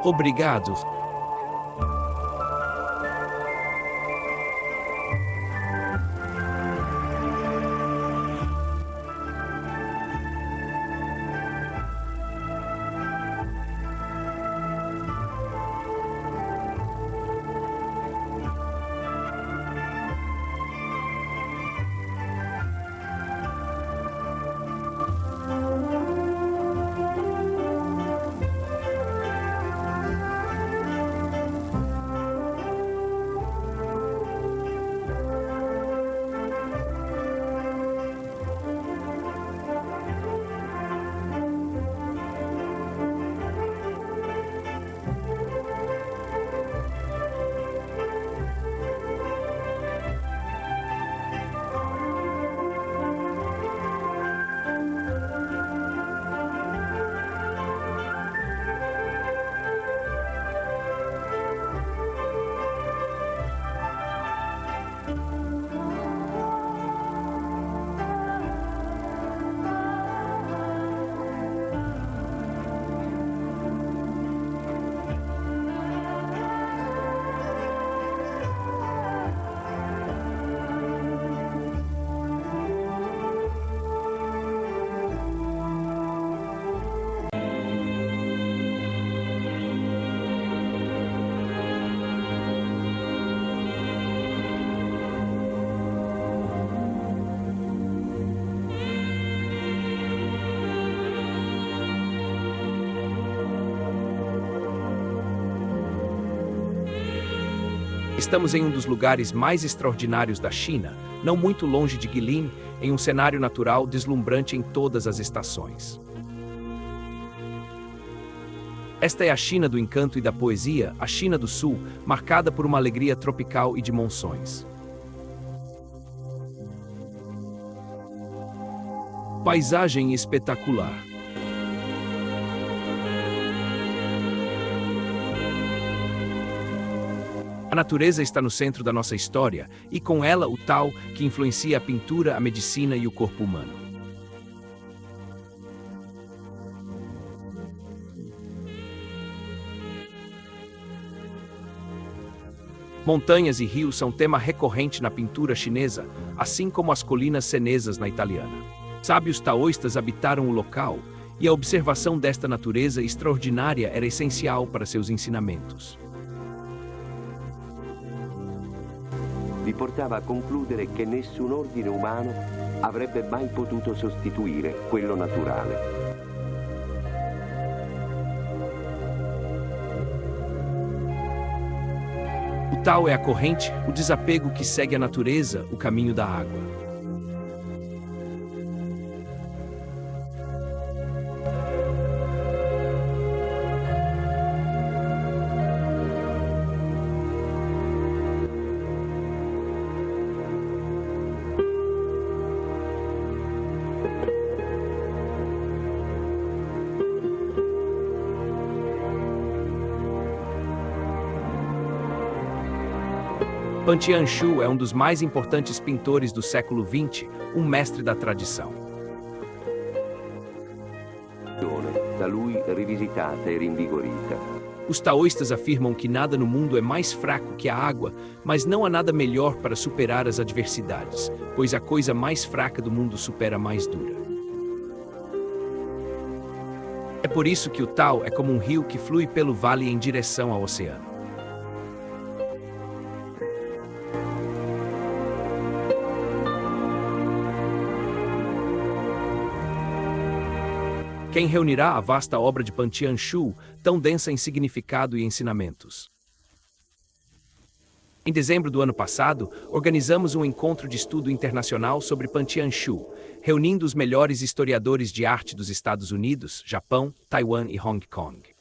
Obrigado. Estamos em um dos lugares mais extraordinários da China, não muito longe de Guilin, em um cenário natural deslumbrante em todas as estações. Esta é a China do encanto e da poesia, a China do Sul, marcada por uma alegria tropical e de monções. Paisagem espetacular. A natureza está no centro da nossa história, e com ela o Tao, que influencia a pintura, a medicina e o corpo humano. Montanhas e rios são tema recorrente na pintura chinesa, assim como as colinas cenesas na italiana. Sábios taoístas habitaram o local, e a observação desta natureza extraordinária era essencial para seus ensinamentos. Li portava a concludere che nessun ordine umano avrebbe mai potuto sostituire quello naturale. O Tao é a corrente, o desapego que segue a natureza, o caminho da água. Pan Tianshu é um dos mais importantes pintores do século XX, um mestre da tradição. Da lui rivisitata e rinvigorita. Os taoístas afirmam que nada no mundo é mais fraco que a água, mas não há nada melhor para superar as adversidades, pois a coisa mais fraca do mundo supera a mais dura. É por isso que o Tao é como um rio que flui pelo vale em direção ao oceano. Quem reunirá a vasta obra de Pan Tianshu, tão densa em significado e ensinamentos? Em dezembro do ano passado, organizamos um encontro de estudo internacional sobre Pan Tianshu, reunindo os melhores historiadores de arte dos Estados Unidos, Japão, Taiwan e Hong Kong.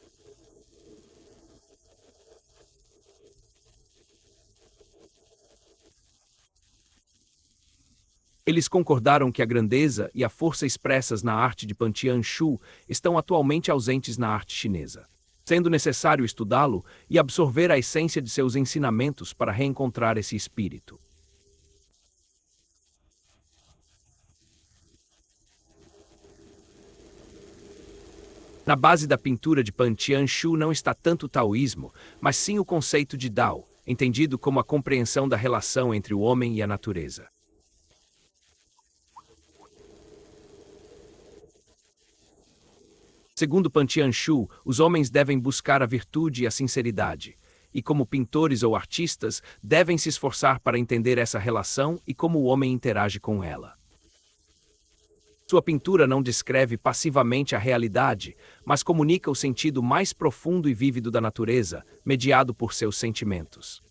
Eles concordaram que a grandeza e a força expressas na arte de Pan Tianshu estão atualmente ausentes na arte chinesa, sendo necessário estudá-lo e absorver a essência de seus ensinamentos para reencontrar esse espírito. Na base da pintura de Pan Tianshu não está tanto o taoísmo, mas sim o conceito de Dao, entendido como a compreensão da relação entre o homem e a natureza. Segundo Pan Tianshu, os homens devem buscar a virtude e a sinceridade, e como pintores ou artistas, devem se esforçar para entender essa relação e como o homem interage com ela. Sua pintura não descreve passivamente a realidade, mas comunica o sentido mais profundo e vívido da natureza, mediado por seus sentimentos.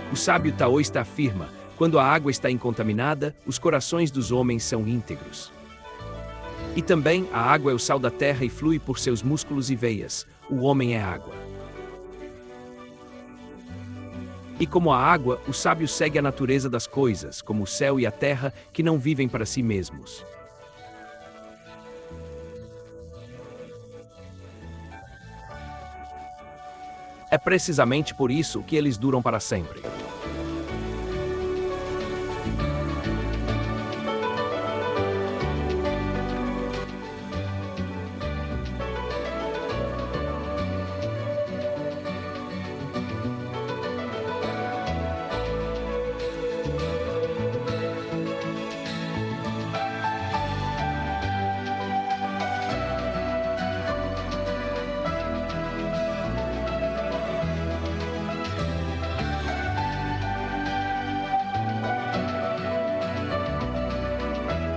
O sábio taoísta afirma: quando a água está incontaminada, os corações dos homens são íntegros. E também, a água é o sal da terra e flui por seus músculos e veias. O homem é água. E como a água, o sábio segue a natureza das coisas, como o céu e a terra, que não vivem para si mesmos. É precisamente por isso que eles duram para sempre.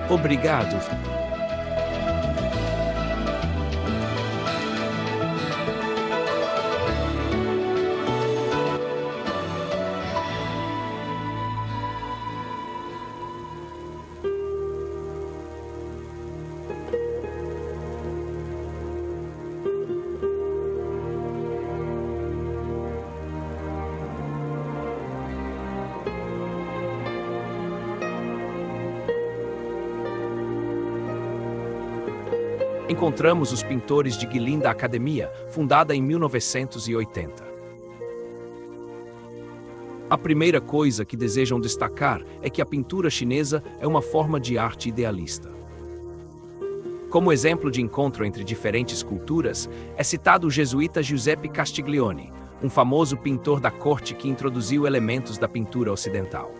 Obrigado. Encontramos os pintores de Guilin da Academia, fundada em 1980. A primeira coisa que desejam destacar é que a pintura chinesa é uma forma de arte idealista. Como exemplo de encontro entre diferentes culturas, é citado o jesuíta Giuseppe Castiglione, um famoso pintor da corte que introduziu elementos da pintura ocidental.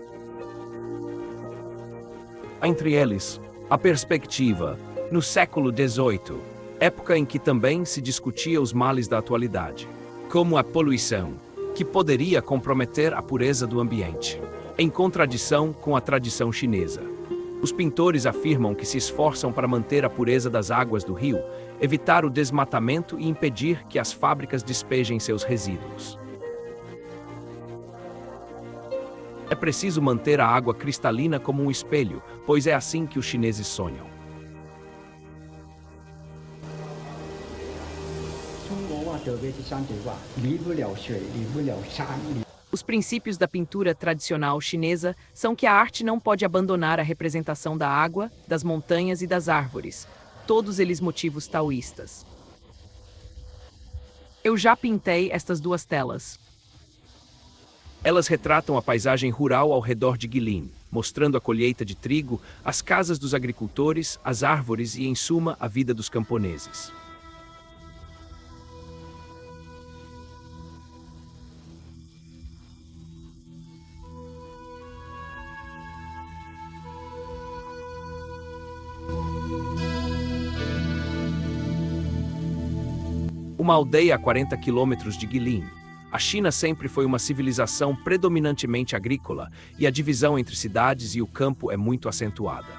Entre eles, a perspectiva, no século XVIII, época em que também se discutia os males da atualidade, como a poluição, que poderia comprometer a pureza do ambiente, em contradição com a tradição chinesa. Os pintores afirmam que se esforçam para manter a pureza das águas do rio, evitar o desmatamento e impedir que as fábricas despejem seus resíduos. É preciso manter a água cristalina como um espelho, pois é assim que os chineses sonham. Os princípios da pintura tradicional chinesa são que a arte não pode abandonar a representação da água, das montanhas e das árvores, todos eles motivos taoístas. Eu já pintei estas duas telas. Elas retratam a paisagem rural ao redor de Guilin, mostrando a colheita de trigo, as casas dos agricultores, as árvores e, em suma, a vida dos camponeses. Uma aldeia a 40 quilômetros de Guilin. A China sempre foi uma civilização predominantemente agrícola e a divisão entre cidades e o campo é muito acentuada.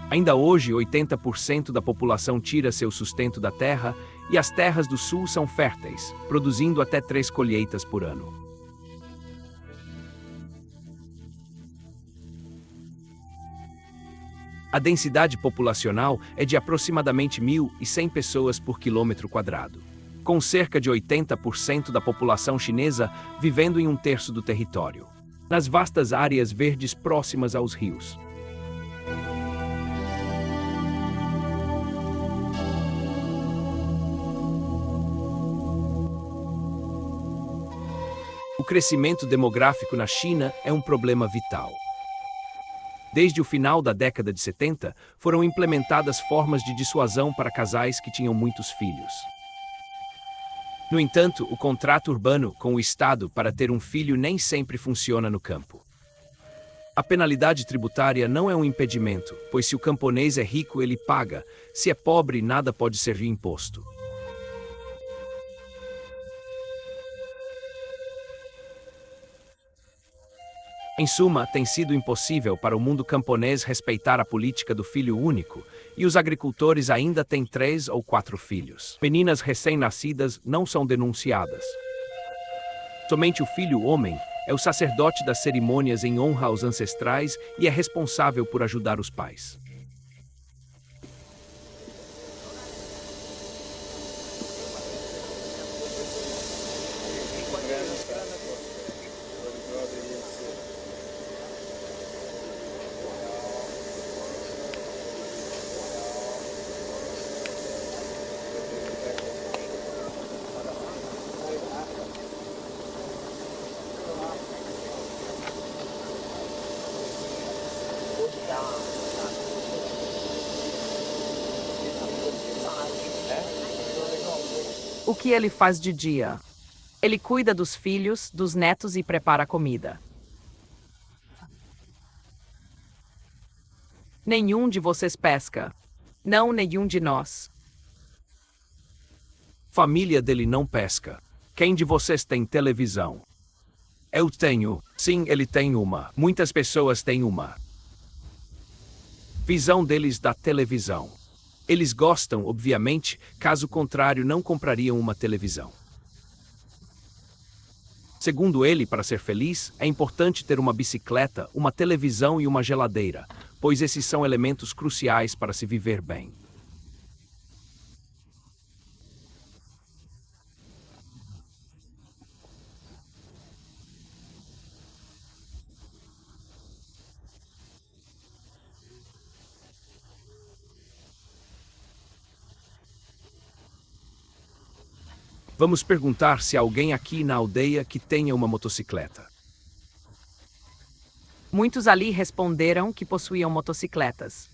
Ainda hoje, 80% da população tira seu sustento da terra e as terras do sul são férteis, produzindo até 3 colheitas por ano. A densidade populacional é de aproximadamente 1.100 pessoas por quilômetro quadrado, com cerca de 80% da população chinesa vivendo em 1/3 do território, nas vastas áreas verdes próximas aos rios. O crescimento demográfico na China é um problema vital. Desde o final da década de 70, foram implementadas formas de dissuasão para casais que tinham muitos filhos. No entanto, o contrato urbano com o Estado para ter um filho nem sempre funciona no campo. A penalidade tributária não é um impedimento, pois se o camponês é rico, ele paga. Se é pobre, nada pode ser imposto. Em suma, tem sido impossível para o mundo camponês respeitar a política do filho único, e os agricultores ainda têm 3 ou 4 filhos. Meninas recém-nascidas não são denunciadas. Somente o filho homem é o sacerdote das cerimônias em honra aos ancestrais e é responsável por ajudar os pais. O que ele faz de dia? Ele cuida dos filhos, dos netos e prepara comida. Nenhum de vocês pesca. Não, nenhum de nós. Família dele não pesca. Quem de vocês tem televisão? Eu tenho. Sim, ele tem uma. Muitas pessoas têm uma. Visão deles da televisão. Eles gostam, obviamente, caso contrário não comprariam uma televisão. Segundo ele, para ser feliz, é importante ter uma bicicleta, uma televisão e uma geladeira, pois esses são elementos cruciais para se viver bem. Vamos perguntar se há alguém aqui na aldeia que tenha uma motocicleta. Muitos ali responderam que possuíam motocicletas.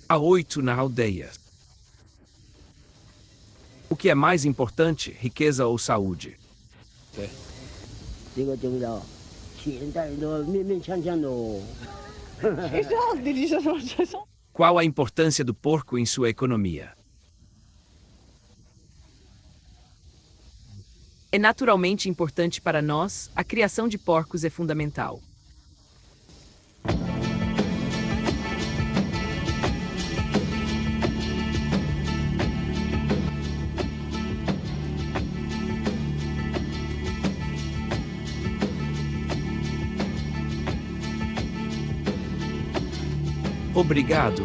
Há 8 na aldeia. O que é mais importante, riqueza ou saúde? Qual a importância do porco em sua economia? É naturalmente importante para nós, a criação de porcos é fundamental. Obrigado.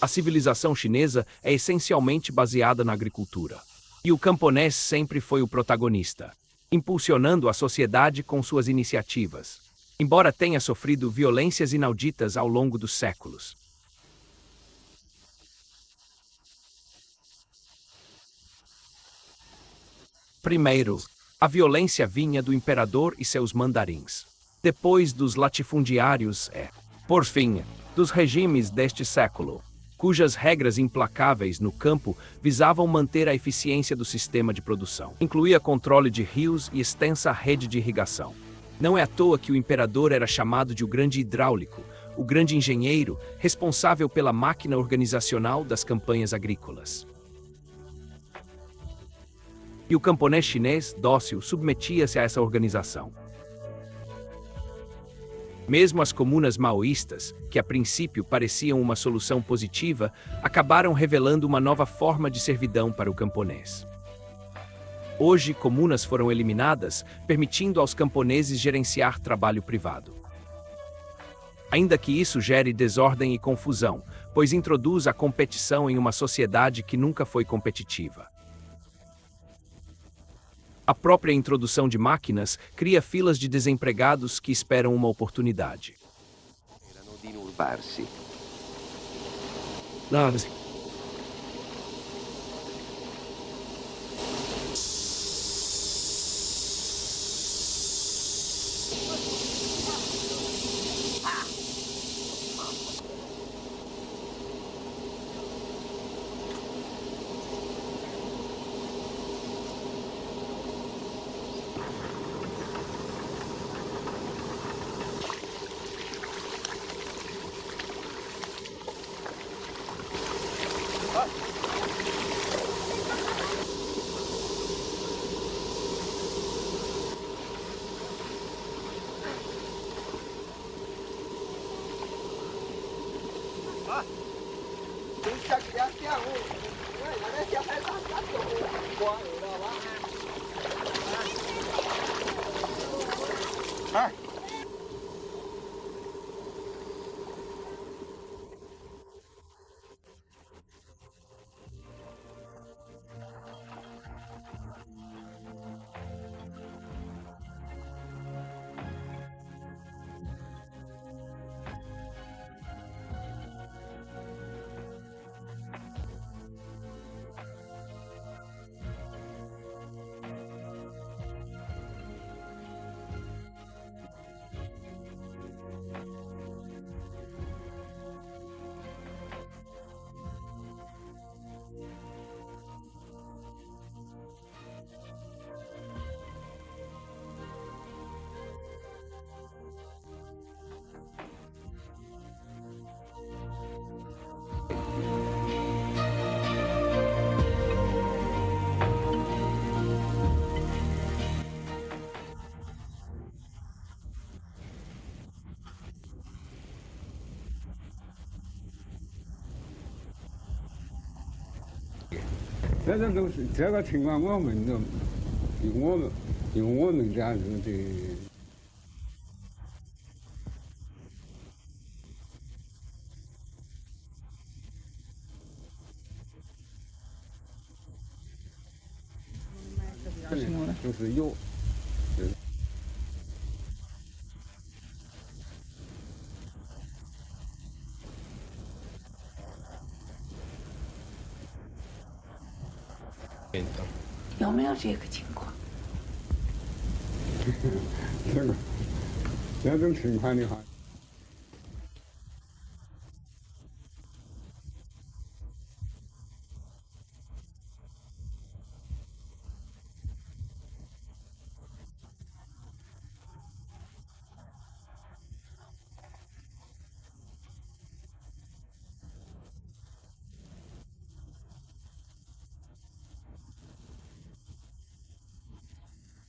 A civilização chinesa é essencialmente baseada na agricultura. E o camponês sempre foi o protagonista, impulsionando a sociedade com suas iniciativas, embora tenha sofrido violências inauditas ao longo dos séculos. Primeiro, A violência vinha do imperador e seus mandarins. Depois dos latifundiários por fim, dos regimes deste século, cujas regras implacáveis no campo visavam manter a eficiência do sistema de produção. Incluía controle de rios e extensa rede de irrigação. Não é à toa que o imperador era chamado de o grande hidráulico, o grande engenheiro, responsável pela máquina organizacional das campanhas agrícolas. E o camponês chinês, dócil, submetia-se a essa organização. Mesmo as comunas maoístas, que a princípio pareciam uma solução positiva, acabaram revelando uma nova forma de servidão para o camponês. Hoje, comunas foram eliminadas, permitindo aos camponeses gerenciar trabalho privado. Ainda que isso gere desordem e confusão, pois introduz a competição em uma sociedade que nunca foi competitiva. A própria introdução de máquinas cria filas de desempregados que esperam uma oportunidade. Erano di inurbarsi.这个情况我们都用我们这样子的。就是有，有没有这个情况？这种情况的话。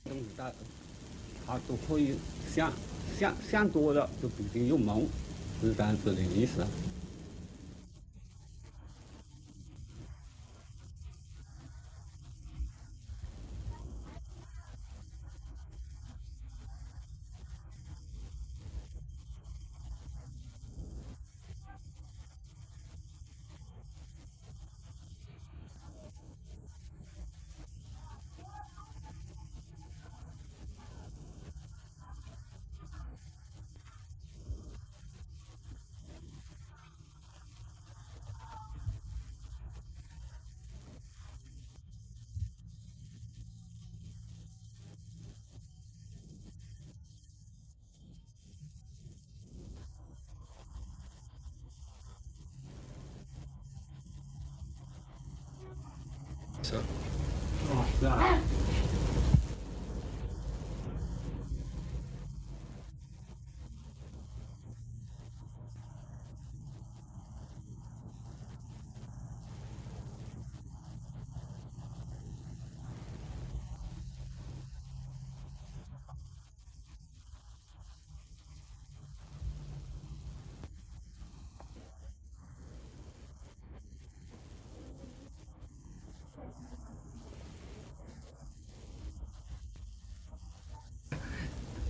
东西他都可以想多了，就不一定有梦，是这样子的意思。哦，是啊。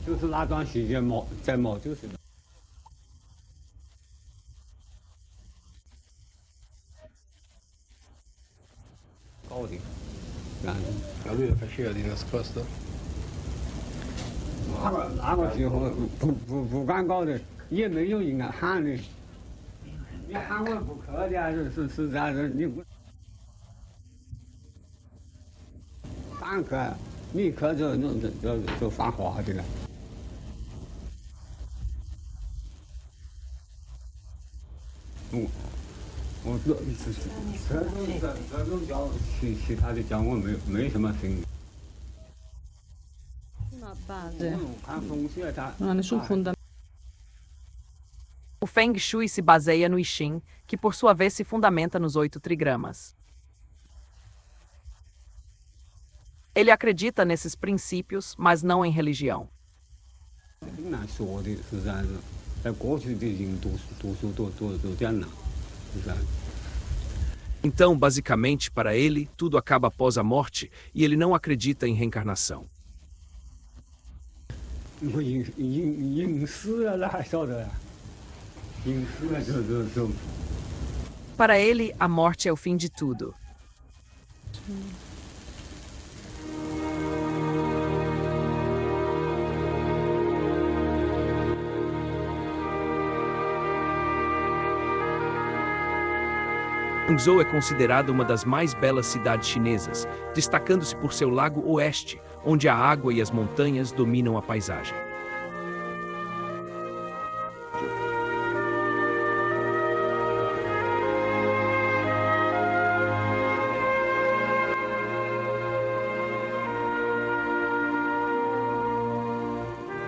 就是那段时间在毛就是高的，Ma lui lo faceva di nascosto? 那个时候不敢搞的，也没有人喊的，你喊我不客的，是啥子？你不上课，立刻就发话的了。我这种教其他的教我没什么声音。 Una base, 看风水它 non ha nessun fondamento. O Feng Shui se baseia no I Ching, que por sua vez se fundamenta nos 8 trigramas. Ele acredita nesses princípios, mas não em religião. 很难说的，是这样子。在过去的人读书都这样了，是这样。 Então, basicamente, para ele, tudo acaba após a morte e ele não acredita em reencarnação. 我隐私了，那还晓得呀？隐私了就。 Para ele, a morte é o fim de tudo. Hangzhou é considerada uma das mais belas cidades chinesas, destacando-se por seu lago oeste, onde a água e as montanhas dominam a paisagem.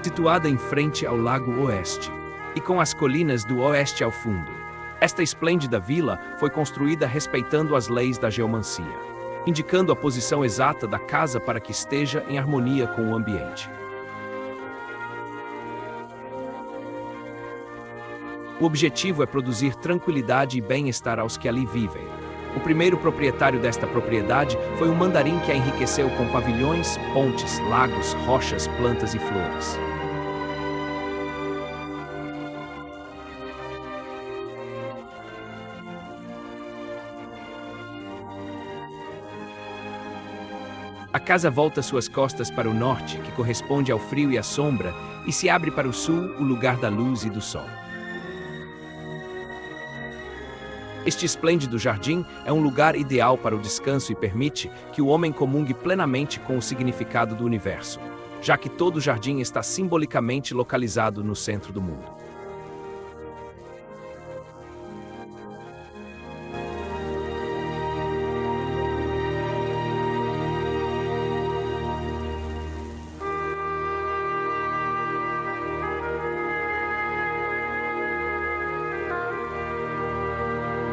Situada em frente ao lago oeste, e com as colinas do oeste ao fundo. Esta esplêndida vila foi construída respeitando as leis da geomancia, indicando a posição exata da casa para que esteja em harmonia com o ambiente. O objetivo é produzir tranquilidade e bem-estar aos que ali vivem. O primeiro proprietário desta propriedade foi um mandarim que a enriqueceu com pavilhões, pontes, lagos, rochas, plantas e flores. A casa volta suas costas para o norte, que corresponde ao frio e à sombra, e se abre para o sul, o lugar da luz e do sol. Este esplêndido jardim é um lugar ideal para o descanso e permite que o homem comungue plenamente com o significado do universo, já que todo o jardim está simbolicamente localizado no centro do mundo.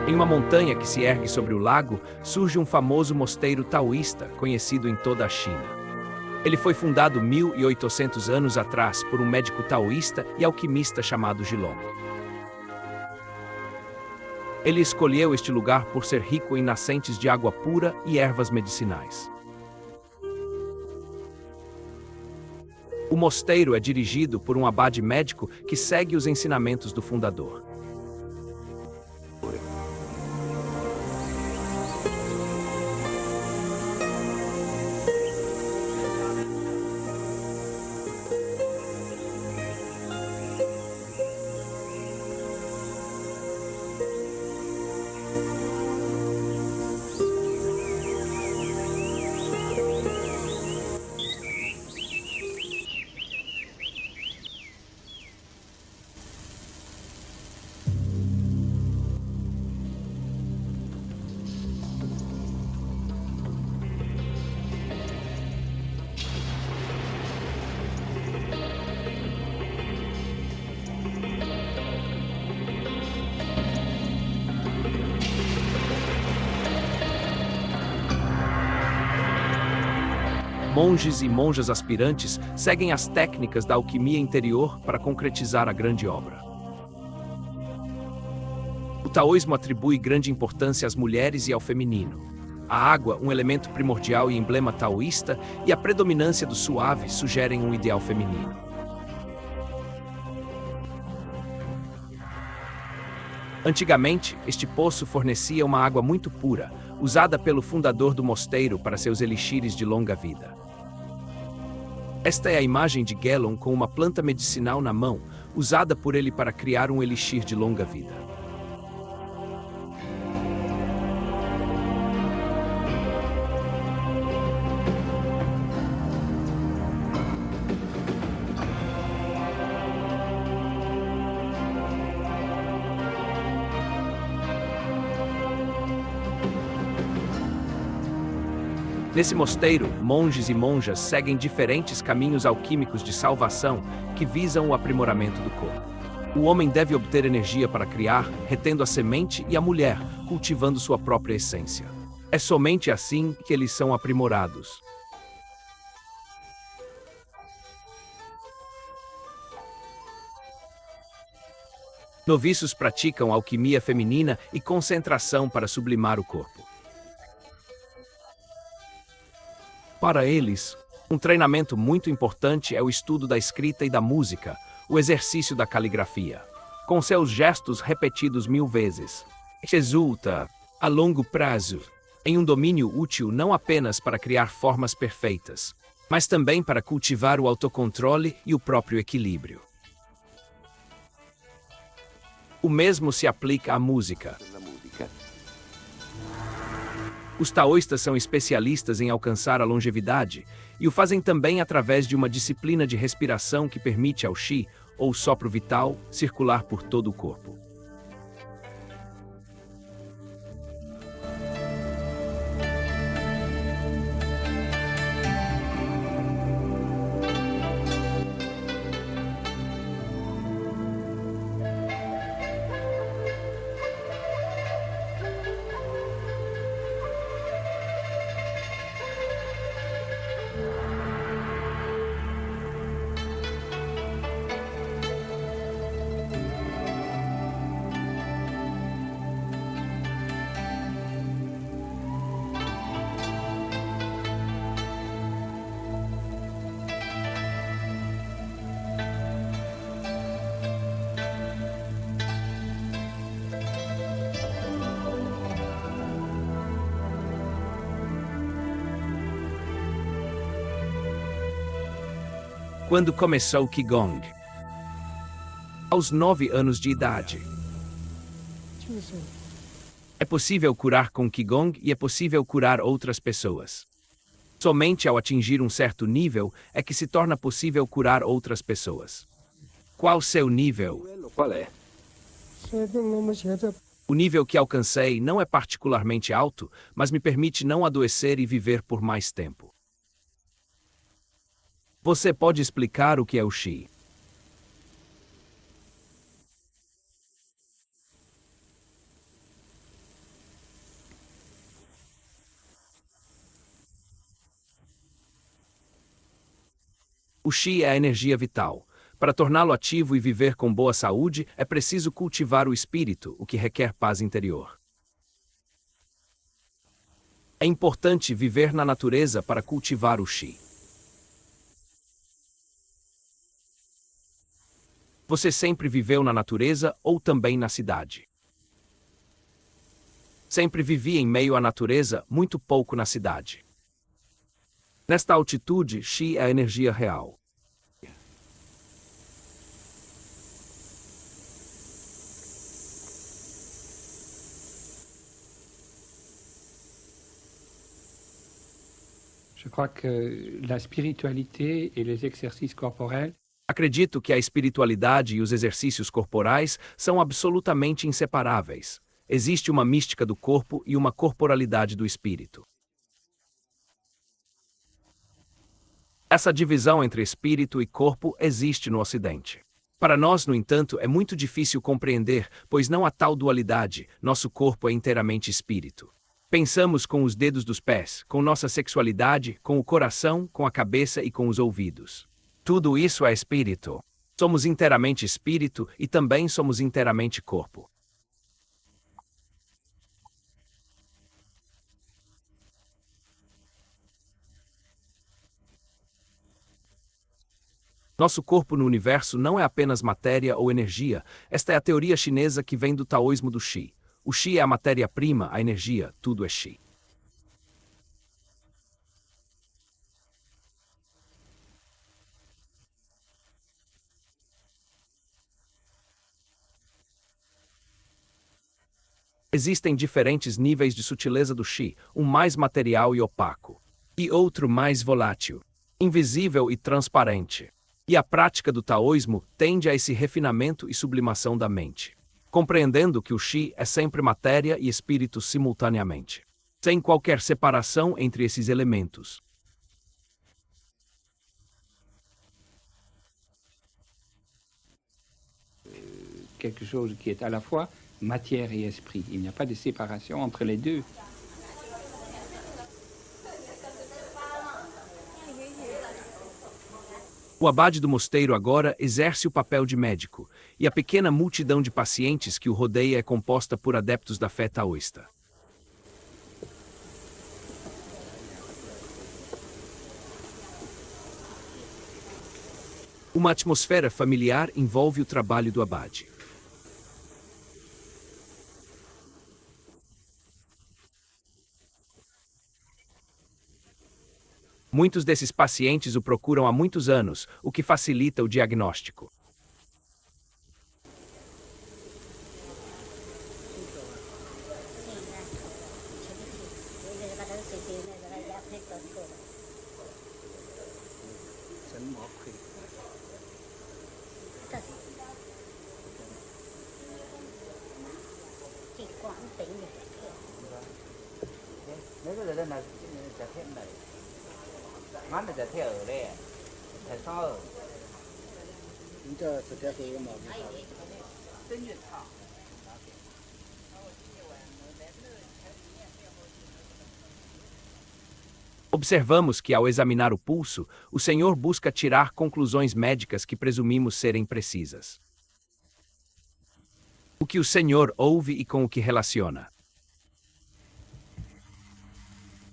Em uma montanha que se ergue sobre o lago, surge um famoso mosteiro taoísta, conhecido em toda a China. Ele foi fundado 1800 anos atrás por um médico taoísta e alquimista chamado Jilong. Ele escolheu este lugar por ser rico em nascentes de água pura e ervas medicinais. O mosteiro é dirigido por um abade médico que segue os ensinamentos do fundador. Monges e monjas aspirantes seguem as técnicas da alquimia interior para concretizar a grande obra. O taoísmo atribui grande importância às mulheres e ao feminino. A água, um elemento primordial e emblema taoísta, e a predominância do suave sugerem um ideal feminino. Antigamente, este poço fornecia uma água muito pura, usada pelo fundador do mosteiro para seus elixires de longa vida. Esta é a imagem de Gelon com uma planta medicinal na mão, usada por ele para criar um elixir de longa vida. Nesse mosteiro, monges e monjas seguem diferentes caminhos alquímicos de salvação que visam o aprimoramento do corpo. O homem deve obter energia para criar, retendo a semente, e a mulher, cultivando sua própria essência. É somente assim que eles são aprimorados. Noviços praticam alquimia feminina e concentração para sublimar o corpo. Para eles, um treinamento muito importante é o estudo da escrita e da música, o exercício da caligrafia, com seus gestos repetidos 1000 vezes. Resulta, a longo prazo, em um domínio útil não apenas para criar formas perfeitas, mas também para cultivar o autocontrole e o próprio equilíbrio. O mesmo se aplica à música. Os taoístas são especialistas em alcançar a longevidade e o fazem também através de uma disciplina de respiração que permite ao Qi, ou sopro vital, circular por todo o corpo. Quando começou o Qigong? Aos 9 anos de idade. É possível curar com Qigong e é possível curar outras pessoas. Somente ao atingir um certo nível é que se torna possível curar outras pessoas. Qual seu nível? Qual é? O nível que alcancei não é particularmente alto, mas me permite não adoecer e viver por mais tempo. Você pode explicar o que é o Qi? O Qi é a energia vital. Para torná-lo ativo e viver com boa saúde, é preciso cultivar o espírito, o que requer paz interior. É importante viver na natureza para cultivar o Qi. Você sempre viveu na natureza ou também na cidade? Sempre vivi em meio à natureza, muito pouco na cidade. Nesta altitude, Qi é a energia real. Je crois que la spiritualité et les exercices corporels Acredito que a espiritualidade e os exercícios corporais são absolutamente inseparáveis. Existe uma mística do corpo e uma corporalidade do espírito. Essa divisão entre espírito e corpo existe no Ocidente. Para nós, no entanto, é muito difícil compreender, pois não há tal dualidade, nosso corpo é inteiramente espírito. Pensamos com os dedos dos pés, com nossa sexualidade, com o coração, com a cabeça e com os ouvidos. Tudo isso é espírito. Somos inteiramente espírito e também somos inteiramente corpo. Nosso corpo no universo não é apenas matéria ou energia. Esta é a teoria chinesa que vem do taoísmo do Qi. O Qi é a matéria-prima, a energia, tudo é Qi. Existem diferentes níveis de sutileza do Qi, um mais material e opaco, e outro mais volátil, invisível e transparente. E a prática do taoísmo tende a esse refinamento e sublimação da mente, compreendendo que o Qi é sempre matéria e espírito simultaneamente, sem qualquer separação entre esses elementos. Quelque chose qui est à la fois matière et esprit. Il n'y a pas de séparation entre les deux. O abade do mosteiro agora exerce o papel de médico, e a pequena multidão de pacientes que o rodeia é composta por adeptos da fé taoísta. Uma atmosfera familiar envolve o trabalho do abade. Muitos desses pacientes o procuram há muitos anos, o que facilita o diagnóstico. Observamos que, ao examinar o pulso, o Senhor busca tirar conclusões médicas que presumimos serem precisas. O que o Senhor ouve e com o que relaciona.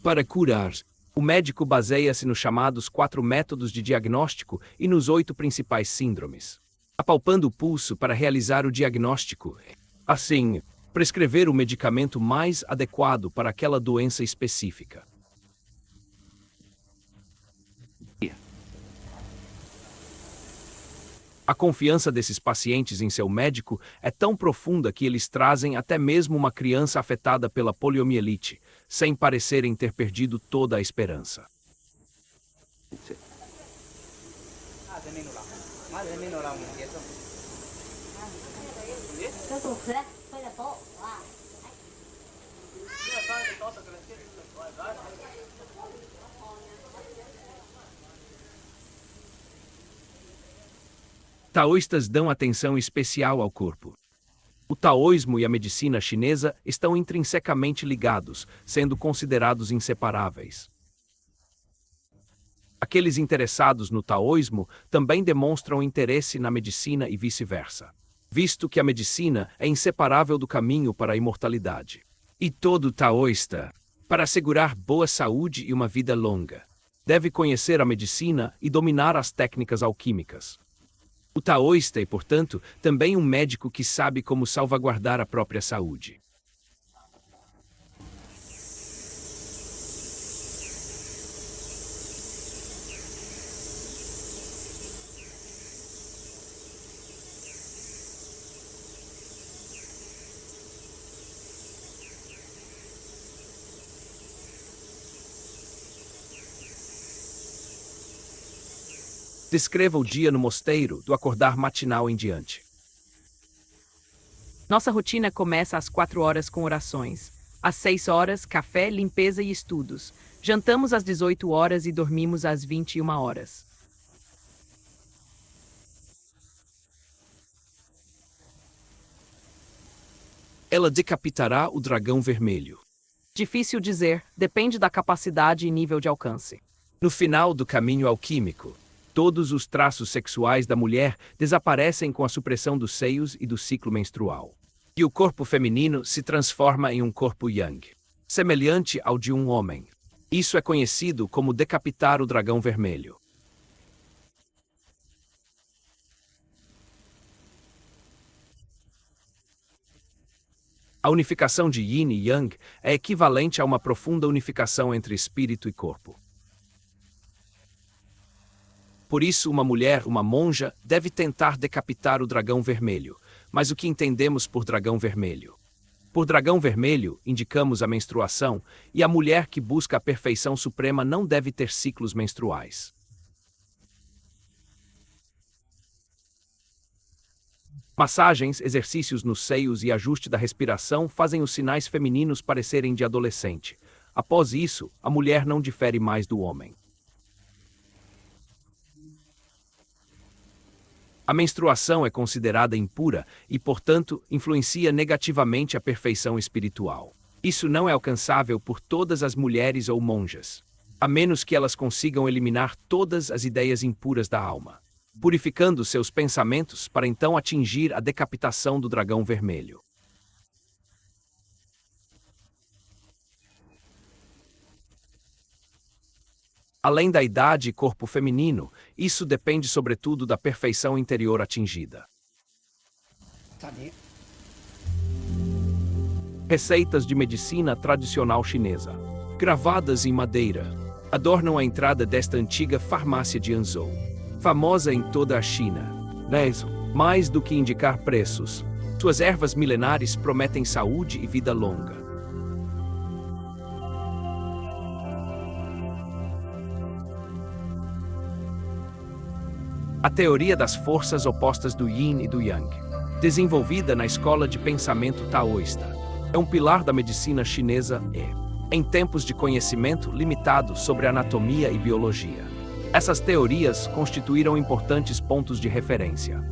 Para curar, o médico baseia-se nos chamados 4 métodos de diagnóstico e nos 8 principais síndromes, apalpando o pulso para realizar o diagnóstico. Assim, prescrever o medicamento mais adequado para aquela doença específica. A confiança desses pacientes em seu médico é tão profunda que eles trazem até mesmo uma criança afetada pela poliomielite, sem parecerem ter perdido toda a esperança. Taoístas dão atenção especial ao corpo. O taoísmo e a medicina chinesa estão intrinsecamente ligados, sendo considerados inseparáveis. Aqueles interessados no taoísmo também demonstram interesse na medicina e vice-versa, visto que a medicina é inseparável do caminho para a imortalidade. E todo taoísta, para assegurar boa saúde e uma vida longa, deve conhecer a medicina e dominar as técnicas alquímicas. O taoísta é, portanto, também um médico que sabe como salvaguardar a própria saúde. Descreva o dia no mosteiro, do acordar matinal em diante. Nossa rotina começa às 4 horas com orações. Às 6 horas, café, limpeza e estudos. Jantamos às 18 horas e dormimos às 21 horas. Ela decapitará o dragão vermelho. Difícil dizer, depende da capacidade e nível de alcance. No final do caminho alquímico, todos os traços sexuais da mulher desaparecem com a supressão dos seios e do ciclo menstrual. E o corpo feminino se transforma em um corpo yang, semelhante ao de um homem. Isso é conhecido como decapitar o dragão vermelho. A unificação de Yin e Yang é equivalente a uma profunda unificação entre espírito e corpo. Por isso, uma mulher, uma monja, deve tentar decapitar o dragão vermelho. Mas o que entendemos por dragão vermelho? Por dragão vermelho, indicamos a menstruação, e a mulher que busca a perfeição suprema não deve ter ciclos menstruais. Massagens, exercícios nos seios e ajuste da respiração fazem os sinais femininos parecerem de adolescente. Após isso, a mulher não difere mais do homem. A menstruação é considerada impura e, portanto, influencia negativamente a perfeição espiritual. Isso não é alcançável por todas as mulheres ou monjas, a menos que elas consigam eliminar todas as ideias impuras da alma, purificando seus pensamentos para então atingir a decapitação do dragão vermelho. Além da idade e corpo feminino, isso depende sobretudo da perfeição interior atingida. Receitas de medicina tradicional chinesa, gravadas em madeira, adornam a entrada desta antiga farmácia de Anzhou, famosa em toda a China. Mais do que indicar preços, suas ervas milenares prometem saúde e vida longa. A teoria das forças opostas do Yin e do Yang, desenvolvida na escola de pensamento taoísta, é um pilar da medicina chinesa em tempos de conhecimento limitado sobre anatomia e biologia. Essas teorias constituíram importantes pontos de referência.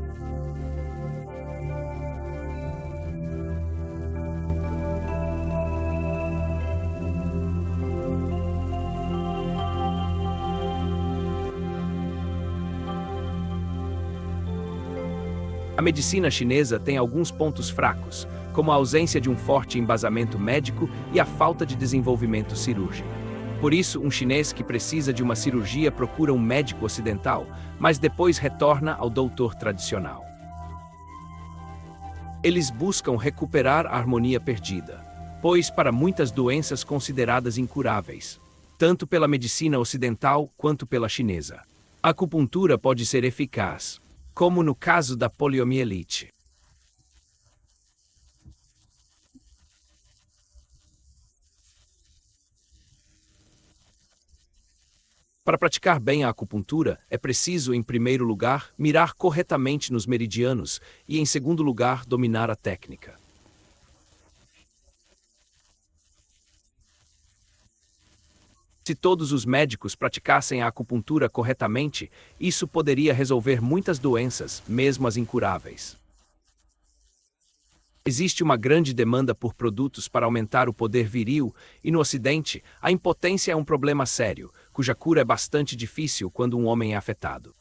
A medicina chinesa tem alguns pontos fracos, como a ausência de um forte embasamento médico e a falta de desenvolvimento cirúrgico. Por isso, um chinês que precisa de uma cirurgia procura um médico ocidental, mas depois retorna ao doutor tradicional. Eles buscam recuperar a harmonia perdida, pois para muitas doenças consideradas incuráveis, tanto pela medicina ocidental quanto pela chinesa, a acupuntura pode ser eficaz, como no caso da poliomielite. Para praticar bem a acupuntura, é preciso, em primeiro lugar, mirar corretamente nos meridianos e, em segundo lugar, dominar a técnica. Se todos os médicos praticassem a acupuntura corretamente, isso poderia resolver muitas doenças, mesmo as incuráveis. Existe uma grande demanda por produtos para aumentar o poder viril, e no Ocidente, a impotência é um problema sério, cuja cura é bastante difícil quando um homem é afetado.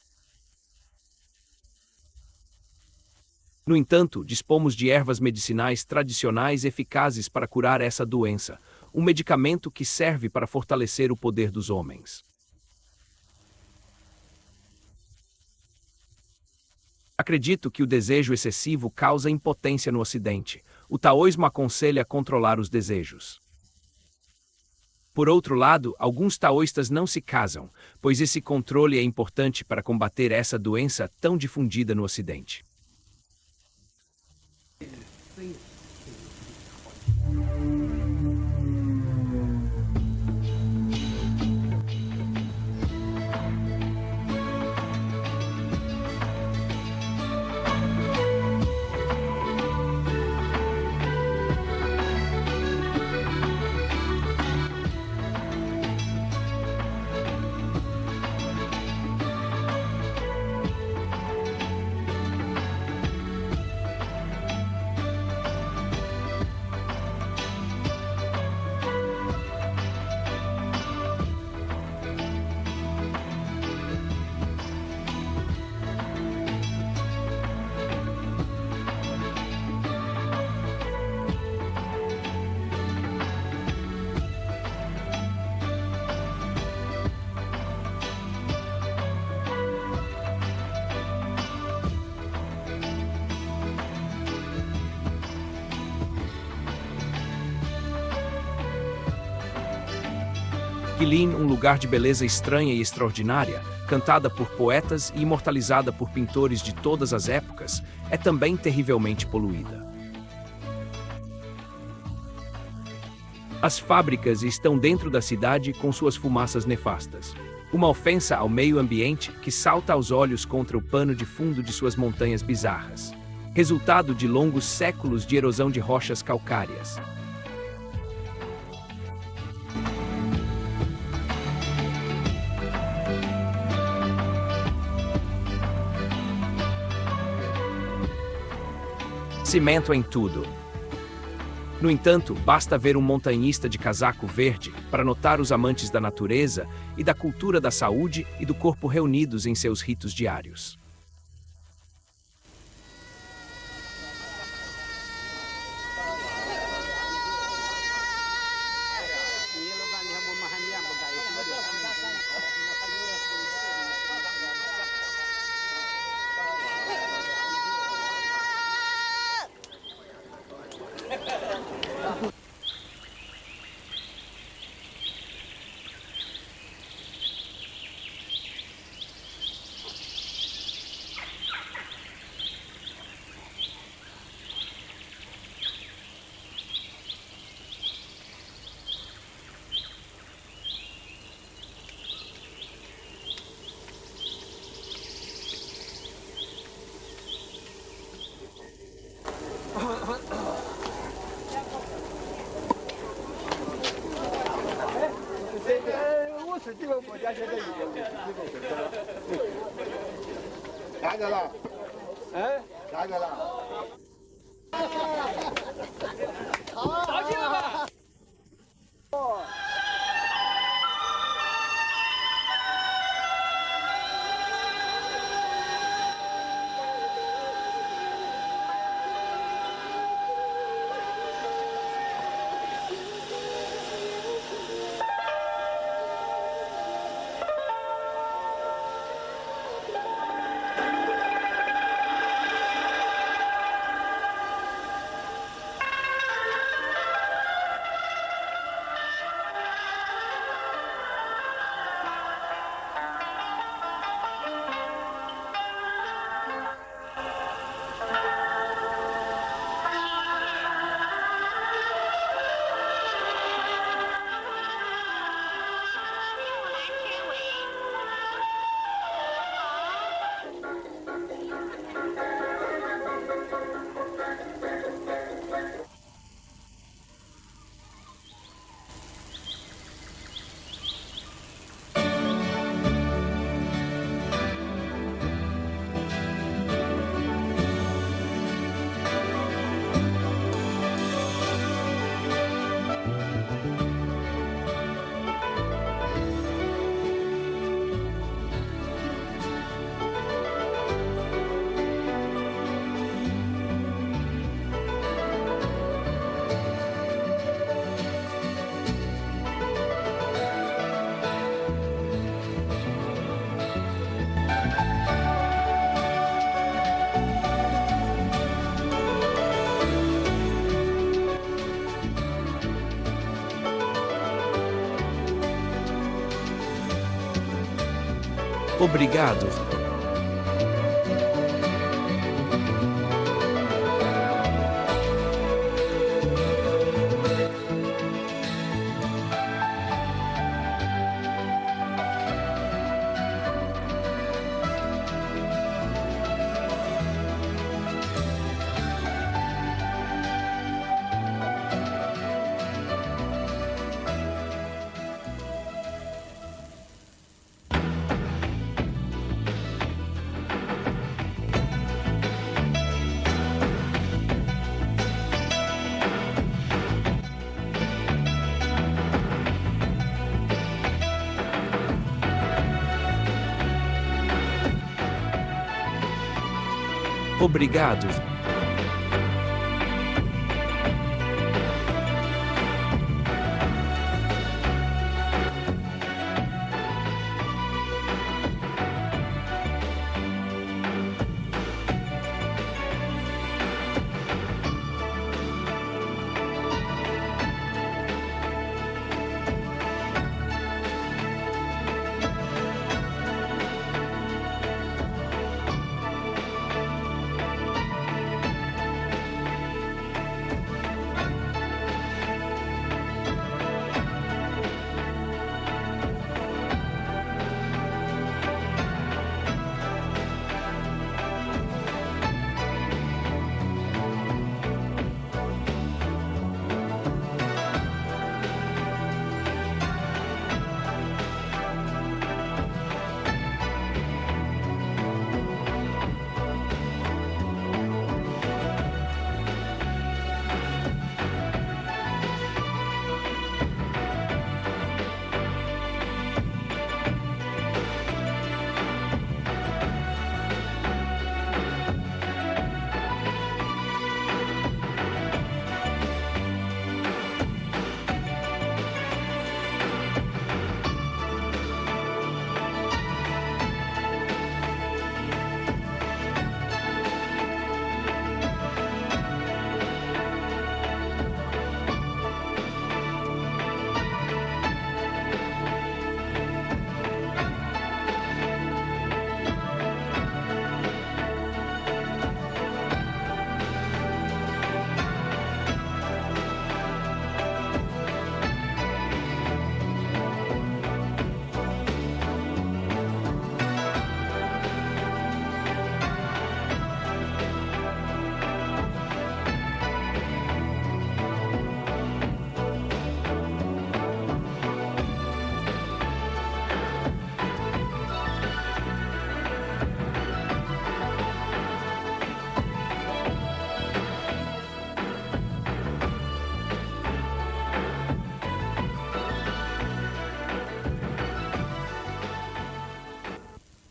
No entanto, dispomos de ervas medicinais tradicionais eficazes para curar essa doença, um medicamento que serve para fortalecer o poder dos homens. Acredito que o desejo excessivo causa impotência no Ocidente. O taoísmo aconselha controlar os desejos. Por outro lado, alguns taoístas não se casam, pois esse controle é importante para combater essa doença tão difundida no Ocidente. Guilin, um lugar de beleza estranha e extraordinária, cantada por poetas e imortalizada por pintores de todas as épocas, é também terrivelmente poluída. As fábricas estão dentro da cidade com suas fumaças nefastas. Uma ofensa ao meio ambiente que salta aos olhos contra o pano de fundo de suas montanhas bizarras. Resultado de longos séculos de erosão de rochas calcárias. Cimento em tudo. No entanto, basta ver um montanhista de casaco verde para notar os amantes da natureza e da cultura da saúde e do corpo reunidos em seus ritos diários. Obrigado. Obrigado.